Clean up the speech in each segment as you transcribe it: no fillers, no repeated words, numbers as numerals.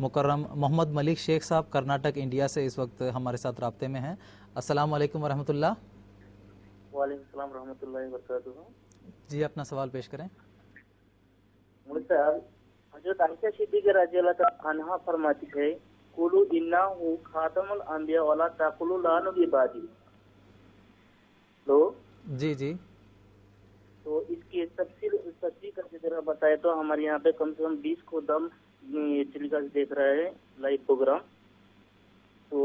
मुकर्रम मोहम्मद मलिक शेख साहब कर्नाटक इंडिया से इस वक्त हमारे साथ राब्ते में हैं। अस्सलाम वालेकुम वरहमतुल्लाह। वालेकुम सलाम रहमतुल्लाहि व बरकातुहू। जी, अपना सवाल पेश करें। मुर्तज़ हजरत आयशा सिद्दीक़ा रज़ियल्लाहु तआला अन्हा फरमाती है, कुलू इन्नहु खातमुल अंबिया वला तकुलू ला नबी बादी। जी जी, तो इसकी तफसीर करके जरा बताए तो हमारे यहाँ पे कम से कम 20 खुदम तरीका से देख रहे हैं लाइव प्रोग्राम, तो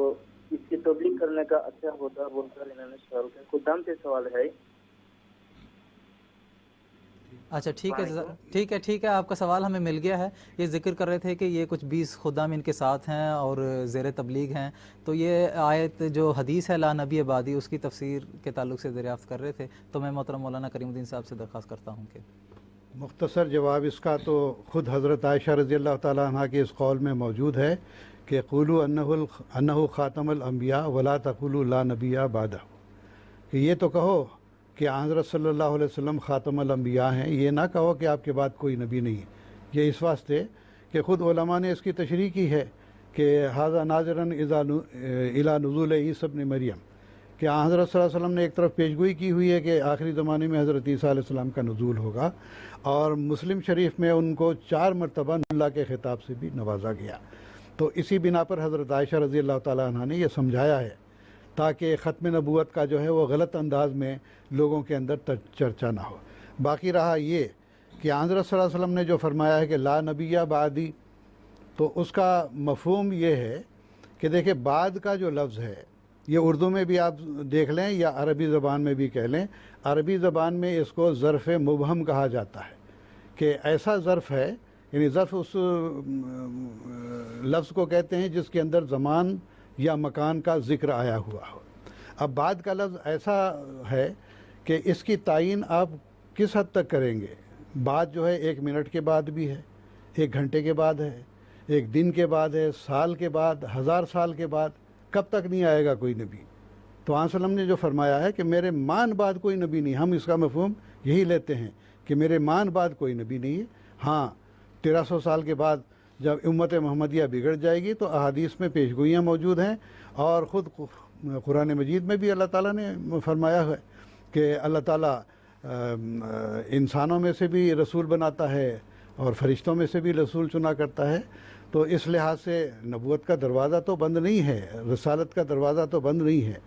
इसकी तबलीग करने का अच्छा होता बोलकर इन्होंने सवाल किया। खुदम से सवाल है। अच्छा ठीक है, आपका सवाल हमें मिल गया है। ये जिक्र कर रहे थे कि ये कुछ 20 खुदाम इनके साथ हैं और ज़ेर तबलीग हैं, तो ये आयत जो हदीस है ला नबी बादी, उसकी तफसीर के ताल्लुक से दरियाफ़्त कर रहे थे। तो मैं मोहतरम मौलाना करीमुद्दीन साहब से दरख्वास्त करता हूँ कि मुख्तसर जवाब इसका तो ख़ुद हज़रत आयशा रज़ियल्लाहु ताला अन्हा के इस कौल में मौजूद है कि क़ुलू अन्नहु ख़ातमुल अंबिया वला तक़ुलू ला नबिया बादा, कि ये तो कहो कि हज़रत सल्लल्लाहु अलैहि वसल्लम ख़ातमुल अंबिया हैं, ये ना कहो कि आपके बाद कोई नबी नहीं है। ये इस वास्ते कि ख़ुद उलमा ने इसकी तशरीह की है कि हाज़ा नाज़िरन इला नुज़ूल ईसा इब्न मरियम, कि हज़रत सल्लल्लाहु अलैहि वसल्लम ने एक तरफ पेशगोई की हुई है कि आखिरी ज़माने में हज़रत ईसा अलैहिस्सलाम का नुज़ूल होगा, और मुस्लिम शरीफ में उनको 4 मरतबा अल्लाह के ख़िताब से भी नवाजा गया। तो इसी बिना पर हज़रत आयशा रज़ियल्लाहु ताला अन्हा ने यह समझाया है ताकि ख़त्म नबूवत का जो है वो गलत अंदाज में लोगों के अंदर चर्चा ना हो। बाकी रहा ये कि हज़रत सल्लल्लाहु अलैहि वसल्लम ने जो फरमाया है कि ला नबिया बादी, तो उसका मफ़हूम ये है कि देखिए बाद का जो लफ्ज़ है ये उर्दू में भी आप देख लें या अरबी ज़बान में भी कह लें। अरबी ज़बान में इसको ज़र्फ़ मुबहम कहा जाता है कि ऐसा ज़र्फ़ है, यानी ज़र्फ़ उस लफ्ज़ को कहते हैं जिसके अंदर ज़मान या मकान का ज़िक्र आया हुआ हो। अब बाद का लफ्ज़ ऐसा है कि इसकी तायीन आप किस हद तक करेंगे। बाद जो है 1 मिनट के बाद भी है, 1 घंटे के बाद है, 1 दिन के बाद है, साल के बाद, 1000 साल के बाद, कब तक नहीं आएगा कोई नबी। तो आसलम ने जो फरमाया है कि मेरे मान बाद कोई नबी नहीं, हम इसका मफ़हूम यही लेते हैं कि मेरे मान बाद कोई नबी नहीं है। हाँ, 1300 साल के बाद जब उम्मत मोहम्मदिया बिगड़ जाएगी तो अहादीस में पेशगोइयाँ मौजूद हैं, और ख़ुद कुरान मजीद में भी अल्लाह ताला ने फरमाया है कि अल्लाह ताला इंसानों में से भी रसूल बनाता है और फरिश्तों में से भी रसूल चुना करता है। तो इस लिहाज से नबूवत का दरवाज़ा तो बंद नहीं है, रसालत का दरवाज़ा तो बंद नहीं है।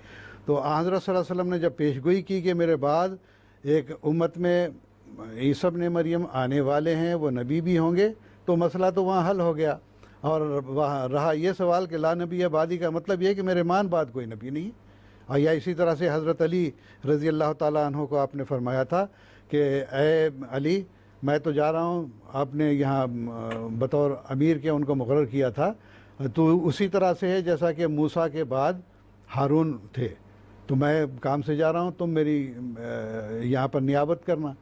तो हज़रत सल्लल्लाहु अलैहि वसल्लम ने जब पेशगोई की कि मेरे बाद एक उम्मत में ईसा इब्न मरियम आने वाले हैं, वो नबी भी होंगे, तो मसला तो वहाँ हल हो गया। और वहाँ रहा ये सवाल कि ला नबी बादी का मतलब ये कि मेरे मान बाद कोई नबी नहीं। और या इसी तरह से हज़रत अली रज़ी अल्लाह ताला अन्हु को आपने फरमाया था कि ए अली, मैं तो जा रहा हूँ, आपने यहाँ बतौर अमीर के उनको मुकर्रर किया था, तो उसी तरह से है जैसा कि मूसा के बाद हारून थे, तो मैं काम से जा रहा हूँ, तुम मेरी यहाँ पर नियाबत करना।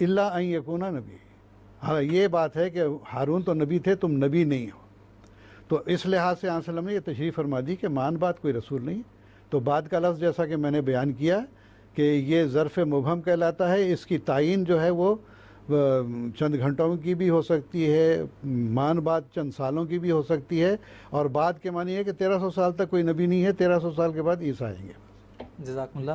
इल्ला अन यकूना नबी, हाँ ये बात है कि हारून तो नबी थे, तुम नबी नहीं हो। तो इस लिहाज से आसलम ने यह तशरीफ़ फरमा दी कि मान बात कोई रसूल नहीं। तो बाद का लफ्ज़ जैसा कि मैंने बयान किया कि ये ज़र्फ़ मुबहम कहलाता है, इसकी तायीन जो है वो चंद घंटों की भी हो सकती है, मान बाद चंद सालों की भी हो सकती है, और बाद के मानी है कि 1300 साल तक कोई नबी नहीं है, 1300 साल के बाद ईसा आएंगे। जज़ाकुमुल्लाह।